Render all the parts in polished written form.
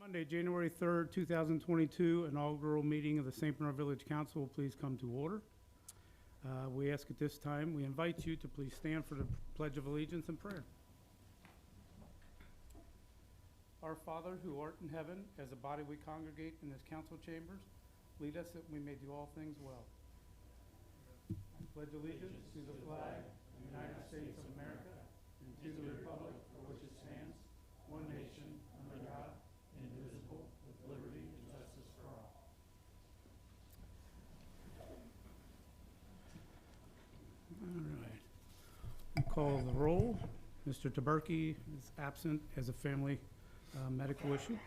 Monday, January 3rd, 2022, inaugural meeting of the St. Bernard Village Council will please come to order. We ask at this time, we invite you to please stand for the Pledge of Allegiance and prayer. Our Father, who art in heaven, as a body we congregate in this council chambers, lead us that we may do all things well. I pledge allegiance to the flag of the United States of America and to the republic for which it stands, one nation, under God, indivisible, with liberty and justice for all. All right. We'll call the roll. Mr. Taberky is absent as a family medical issue.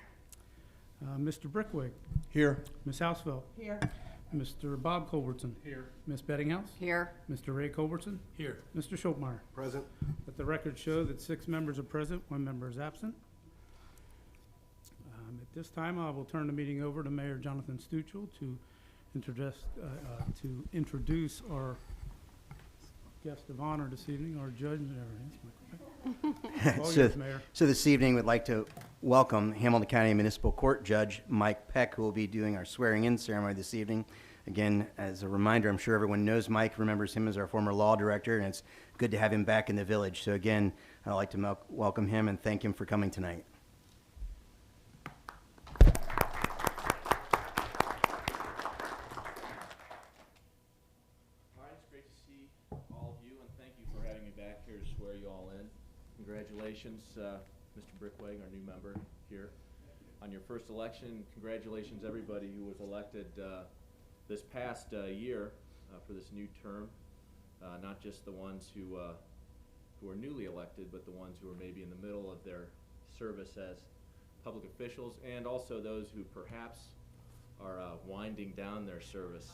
Mr. Brickwick. Here. Ms. Housefeld. Here. Mr. Bob Culbertson. Here. Ms. Bettinghouse. Here. Mr. Ray Culbertson. Here. Mr. Schultmeyer. Present. Let the record show that 6 members are present, 1 member is absent. At this time, I will turn the meeting over to Mayor Jonathan Stuchel to introduce our guest of honor this evening, our judge and everything. Mayor. So this evening, we'd like to welcome Hamilton County Municipal Court Judge Mike Peck, who will be doing our swearing-in ceremony this evening. Again, as a reminder, I'm sure everyone knows Mike, remembers him as our former law director, and it's good to have him back in the village. So again, I'd like to welcome him and thank him for coming tonight. Congratulations, Mr. Brickway, our new member here, on your first election. Congratulations, everybody who was elected this past year for this new term. Not just the ones who are newly elected, but the ones who are maybe in the middle of their service as public officials, and also those who perhaps are winding down their service.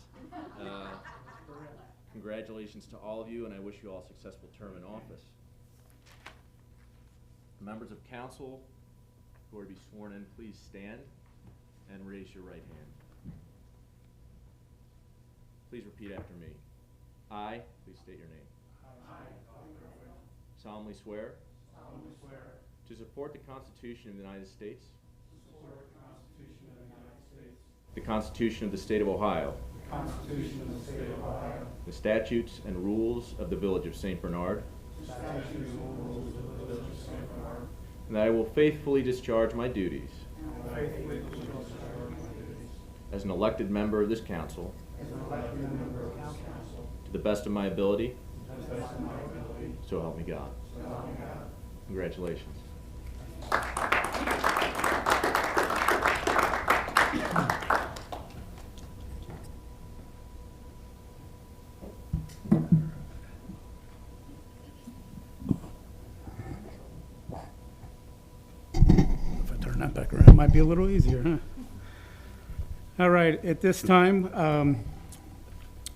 Congratulations to all of you, and I wish you all a successful term in office. Members of council who are to be sworn in, please stand and raise your right hand. Please repeat after me. I, please state your name. Solemnly swear. To support the Constitution of the United States. The Constitution of the State of Ohio. The statutes and rules of the Village of St. Bernard. And that I will faithfully discharge my duties as an elected member of this council to the best of my ability. So help me God. Congratulations. That back around might be a little easier, huh? All right, at this time,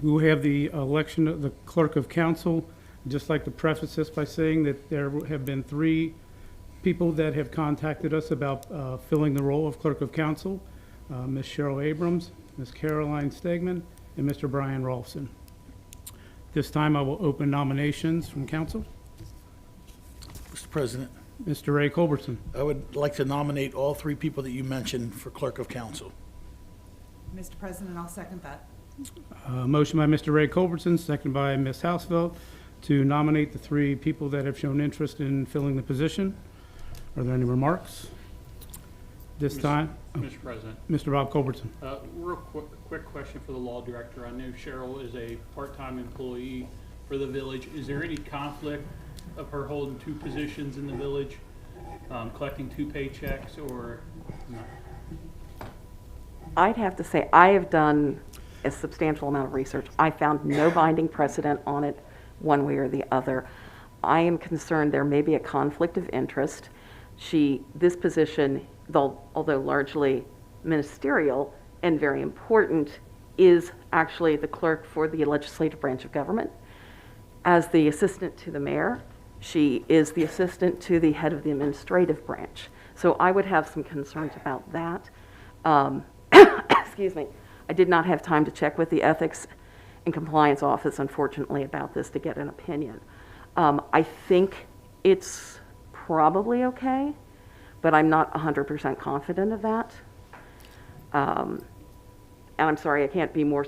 we will have the election of the clerk of council. I'd just like to preface this by saying that there have been 3 people that have contacted us about filling the role of clerk of council: Ms. Cheryl Abrams, Ms. Caroline Stegman, and Mr. Brian Rolfson. This time, I will open nominations from council. Mr. President, Mr. Ray Culbertson. I would like to nominate all 3 people that you mentioned for clerk of council. Mr. President, I'll second that. Motion by Mr. Ray Culbertson, seconded by Ms. Housefeld, to nominate the 3 people that have shown interest in filling the position. Are there any remarks? This time, Mr. President. Mr. Bob Culbertson. Real quick question for the law director. I know Cheryl is a part-time employee for the village. Is there any conflict of her holding 2 positions in the village, collecting 2 paychecks, or no? I'd have to say I have done a substantial amount of research. I found no binding precedent on it one way or the other. I am concerned there may be a conflict of interest. This position, although largely ministerial and very important, is actually the clerk for the legislative branch of government. As the assistant to the mayor, she is the assistant to the head of the administrative branch. So I would have some concerns about that. Excuse me. I did not have time to check with the Ethics and Compliance Office, unfortunately, about this to get an opinion. I think it's probably okay, but I'm not 100% confident of that. And I'm sorry, I can't be more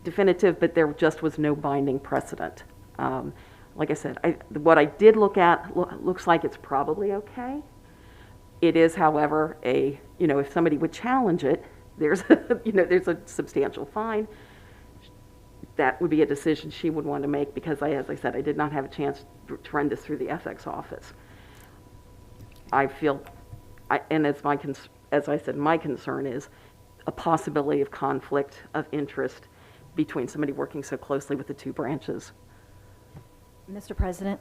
definitive, but there just was no binding precedent. Like I said, what I did look at looks like it's probably okay. It is, however, if somebody would challenge it, there's there's a substantial fine. That would be a decision she would want to make because, as I said, I did not have a chance to run this through the ethics office. I feel, and as I said, my concern is a possibility of conflict of interest between somebody working so closely with the two branches. Mr. President,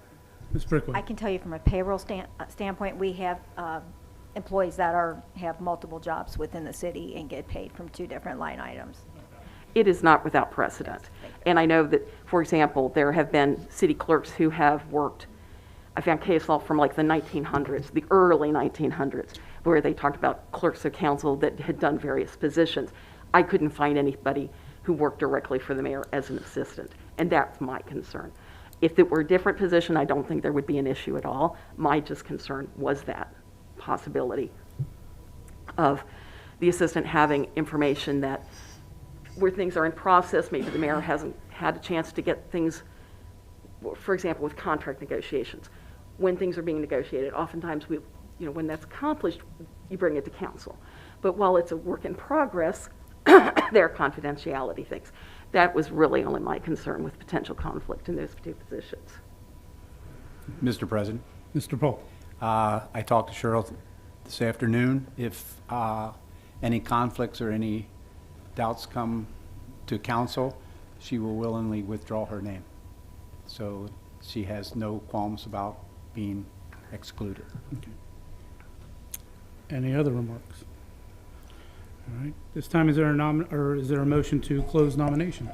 Ms. Brickway? I can tell you from a payroll standpoint, we have employees that have multiple jobs within the city and get paid from 2 different line items. It is not without precedent. And I know that, for example, there have been city clerks who have worked, I found case law from like the 1900s, the early 1900s, where they talked about clerks of council that had done various positions. I couldn't find anybody who worked directly for the mayor as an assistant, and that's my concern. If it were a different position, I don't think there would be an issue at all. My just concern was that possibility of the assistant having information that where things are in process, maybe the mayor hasn't had a chance to get things, for example, with contract negotiations. When things are being negotiated, oftentimes when that's accomplished, you bring it to council. But while it's a work in progress, there are confidentiality things. That was really only my concern with potential conflict in those two positions. Mr. President, Mr. Paul? I talked to Cheryl this afternoon. If any conflicts or any doubts come to council, she will willingly withdraw her name. So she has no qualms about being excluded. Okay. Any other remarks? All right. This time, is there a motion to close nominations?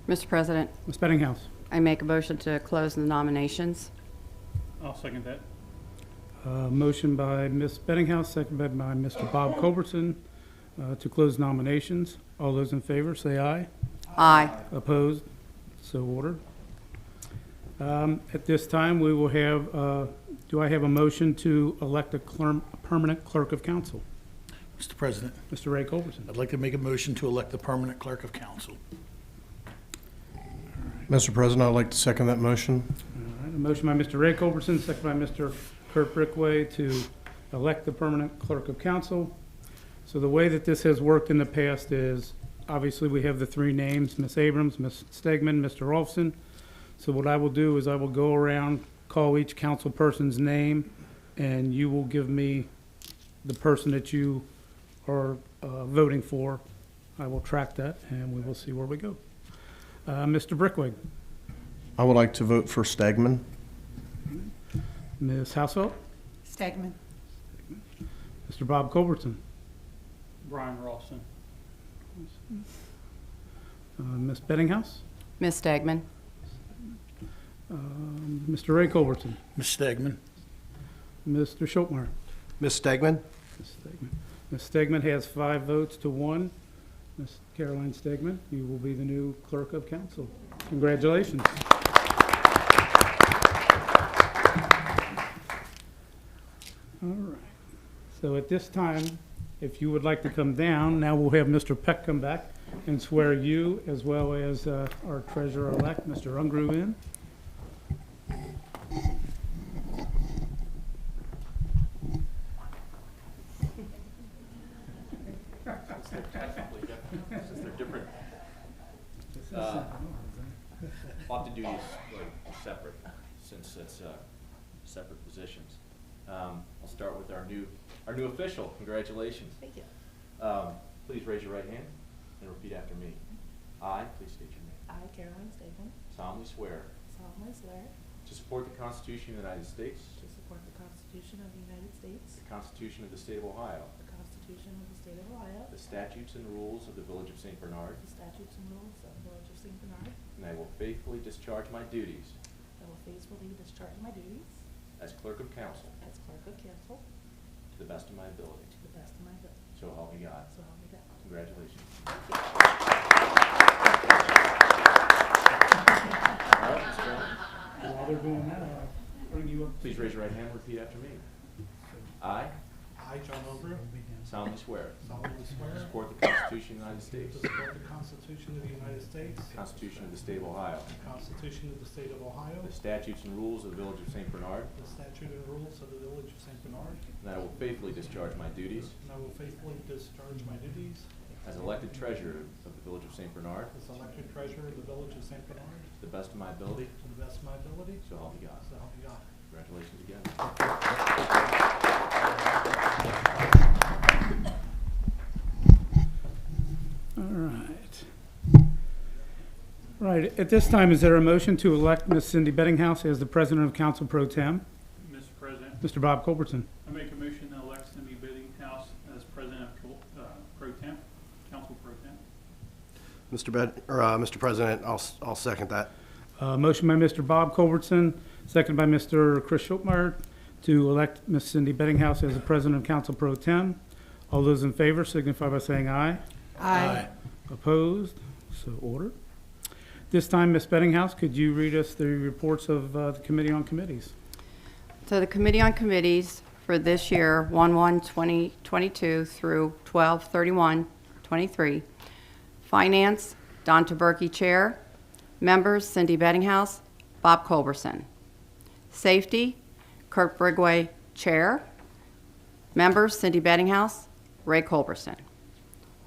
Mr. President, Ms. Bettinghouse? I make a motion to close the nominations. I'll second that. Motion by Ms. Bettinghouse, seconded by Mr. Bob Culbertson, to close nominations. All those in favor, say aye. Aye. Opposed? So ordered. At this time, we will have, do I have a motion to elect a permanent clerk of council? Mr. President, Mr. Ray Culbertson. I'd like to make a motion to elect the permanent clerk of council. Mr. President, I'd like to second that motion. All right, a motion by Mr. Ray Culbertson, second by Mr. Kurt Brickway to elect the permanent clerk of council. So the way that this has worked in the past is, obviously, we have the 3 names, Ms. Abrams, Ms. Stegman, Mr. Rolfson. So what I will do is I will go around, call each council person's name, and you will give me the person that you are voting for. I will track that, and we will see where we go. Mr. Brickway? I would like to vote for Stegman. Ms. Hausfeld? Stegman. Mr. Bob Culbertson? Brian Rawson. Ms. Bettinghouse? Ms. Stegman. Mr. Ray Culbertson? Ms. Stegman. Mr. Schultmeyer? Ms. Stegman? Ms. Stegman. Ms. Stegman has 5 votes to 1. Ms. Caroline Stegman, you will be the new clerk of council. Congratulations. All right. So at this time, if you would like to come down, now we'll have Mr. Peck come back and swear you as well as our treasurer-elect, Mr. Ungrue, in. Often duties are separate, since it's separate positions. I'll start with our new official. Congratulations. Thank you. Please raise your right hand and repeat after me. I, please state your name. I, Caroline Stegman, Solemnly swear solemnly swear to support the Constitution of the United States, to support the Constitution of the United States, the Constitution of the State of Ohio, the Constitution of the State of Ohio, the statutes and rules of the Village of St. Bernard, the statutes and rules of the Village of St. Bernard. and I will faithfully discharge my duties I will faithfully discharge my duties as Clerk of Council as Clerk of Council to the best of my ability. to the best of my ability. So help me God. So help me God. Congratulations. Thank you. All right, Mr. Chairman. While they're doing that, bring you up. Please raise your right hand and repeat after me. I I, John Overy, solemnly swear solemnly swear to support the Constitution of the United States, to support the Constitution of the United States, the Constitution of the State of Ohio, the Constitution of the State of Ohio, the statutes and rules of the Village of St. Bernard, the statute and rules of the Village of St. Bernard, and that I will faithfully discharge my duties and I will faithfully discharge my duties as elected treasurer of the Village of St. Bernard as elected treasurer of the Village of St. Bernard to the best of my ability, to the best of my ability, so help me God. so help me God. Congratulations again. All right. Right, at this time, is there a motion to elect Ms. Cindy Bettinghouse as the President of Council Pro Tem? Mr. President, Mr. Bob Culbertson. I make a motion to elect Cindy Bettinghouse as President of Pro Tem, Council Pro Tem. Mr. President, I'll second that. Motion by Mr. Bob Culbertson, second by Mr. Chris Schultmeyer to elect Ms. Cindy Bettinghouse as the President of Council Pro Tem. All those in favor signify by saying aye. Aye. Opposed? So ordered. This time, Ms. Bettinghouse, could you read us the reports of the Committee on Committees? So the Committee on Committees for this year, 1/1/2022 through 12/31/23. Finance, Don Taberky, Chair. Members, Cindy Bettinghouse, Bob Culbertson. Safety, Kirk Brigway, Chair. Members, Cindy Bettinghouse, Ray Culbertson.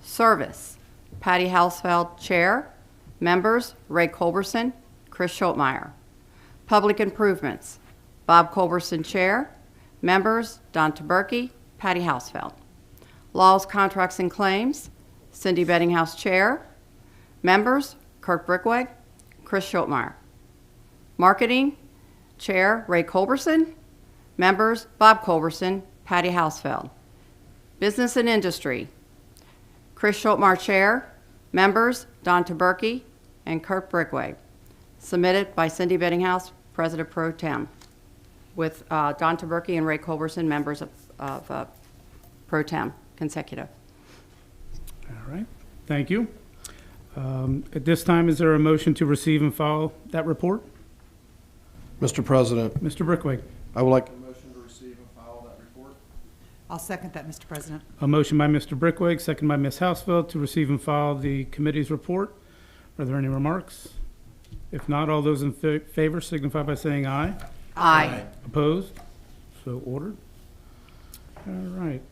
Service, Patty Hausfeld, Chair. Members, Ray Culbertson, Chris Schultmeyer. Public Improvements, Bob Culbertson, Chair. Members, Don Taberky, Patty Hausfeld. Laws, Contracts, and Claims, Cindy Bettinghouse, Chair. Members, Kirk Brickweg, Chris Schultmeyer. Marketing, Chair, Ray Culbertson. Members, Bob Culbertson, Patty Hausfeld. Business and Industry, Chris Schultmeyer, Chair. Members, Don Taberky and Kirk Brickweg. Submitted by Cindy Bettinghouse, President Pro Tem, with Don Taberky and Ray Culbertson, members of Pro Tem, consecutive. All right, thank you. At this time, is there a motion to receive and file that report? Mr. President, Mr. Brickweg. I would like a motion to receive and file that report. I'll second that, Mr. President. A motion by Mr. Brickweg, second by Ms. Hausfeld to receive and file the committee's report. Are there any remarks? If not, all those in favor signify by saying aye. Aye. Opposed? So ordered. All right.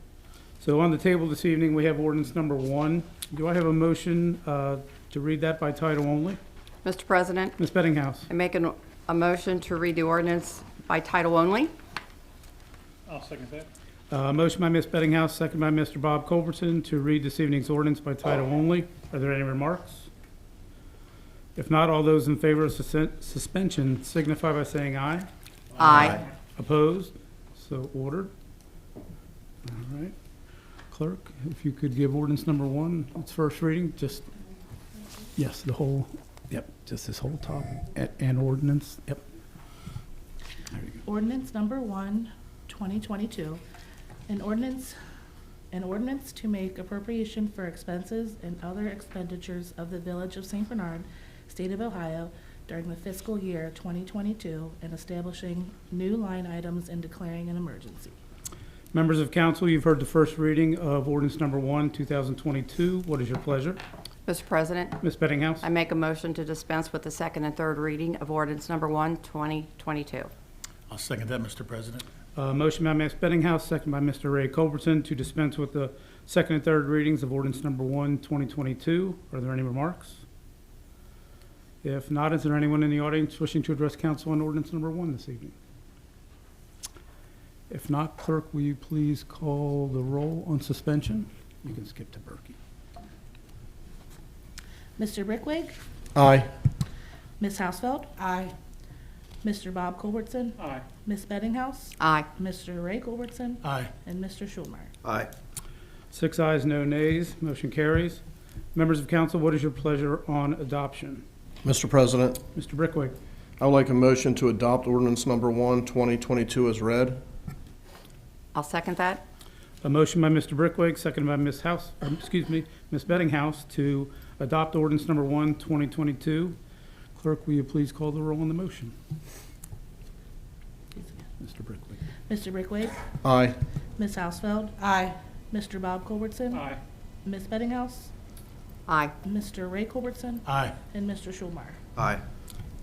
So on the table this evening, we have ordinance number 1. Do I have a motion to read that by title only? Mr. President, Ms. Bettinghouse. I make a motion to read the ordinance by title only. I'll second that. Motion by Ms. Bettinghouse, second by Mr. Bob Culbertson to read this evening's ordinance by title only. Are there any remarks? If not, all those in favor of suspension signify by saying aye. Aye. Opposed? So ordered. All right. Clerk, if you could give ordinance number 1 its first reading, just, yes, the whole, yep, just this whole top and ordinance, yep. There you go. Ordinance number 1, 2022, an ordinance to make appropriation for expenses and other expenditures of the Village of St. Bernard, State of Ohio, during the fiscal year 2022, and establishing new line items and declaring an emergency. Members of council, you've heard the first reading of ordinance number 1, 2022. What is your pleasure? Mr. President, Ms. Bettinghouse? I make a motion to dispense with the second and third reading of ordinance number 1, 2022. I'll second that, Mr. President. Motion by Ms. Bettinghouse, second by Mr. Ray Culbertson to dispense with the second and third readings of ordinance number 1, 2022. Are there any remarks? If not, is there anyone in the audience wishing to address council on ordinance number 1 this evening? If not, clerk, will you please call the roll on suspension? You can skip to Berkey. Mr. Brickwig? Aye. Ms. Hausfeld? Aye. Mr. Bob Culbertson? Aye. Ms. Bettinghouse? Aye. Mr. Ray Culbertson? Aye. And Mr. Schulmeyer. Aye. 6 ayes, no nays. Motion carries. Members of council, what is your pleasure on adoption? Mr. President, Mr. Brickwig. I would like a motion to adopt ordinance number 1, 2022 as read. I'll second that. A motion by Mr. Brickwig, second by Ms. Ms. Bettinghouse to adopt ordinance number 1, 2022. Clerk, will you please call the roll on the motion? Mr. Brickley. Mr. Brickway, Aye. Ms. Hausfeld, Aye. Mr. Bob Culbertson, Aye. Ms. Bettinghouse, Aye. Mr. Ray Culbertson, Aye. and Mr. Schulmeyer. Aye.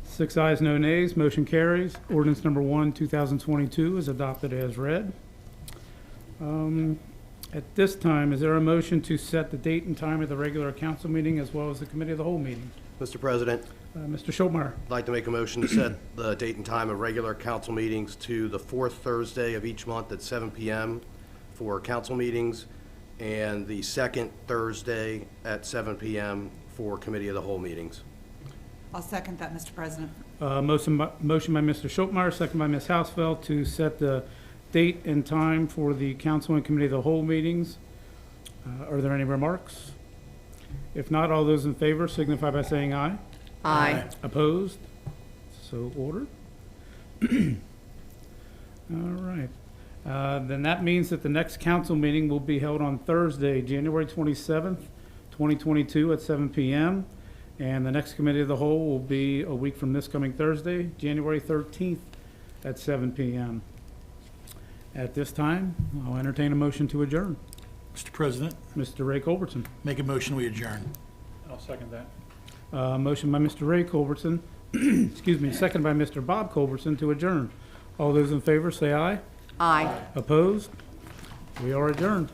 6 ayes, no nays, motion carries. Ordinance number 1, 2022 is adopted as read. At this time, is there a motion to set the date and time of the regular council meeting as well as the committee of the whole meeting? Mr. President, Mr. Schulmeyer. I'd like to make a motion to set the date and time of regular council meetings to the fourth Thursday of each month at 7 p.m. for council meetings, and the second Thursday at 7 p.m. for committee of the whole meetings. I'll second that, Mr. President. Motion by Mr. Schulmeyer, second by Ms. Hausfeld to set the date and time for the council and committee of the whole meetings. Are there any remarks? If not, all those in favor signify by saying aye. Aye. Opposed? So ordered. All right. Then that means that the next council meeting will be held on Thursday, January 27th, 2022 at 7 p.m. And the next committee of the whole will be a week from this coming Thursday, January 13th at 7 p.m. At this time, I'll entertain a motion to adjourn. Mr. President, Mr. Ray Culbertson. make a motion, we adjourn. I'll second that. Motion by Mr. Ray Culbertson, excuse me, second by Mr. Bob Culbertson to adjourn. All those in favor say aye. Aye. Opposed? We are adjourned.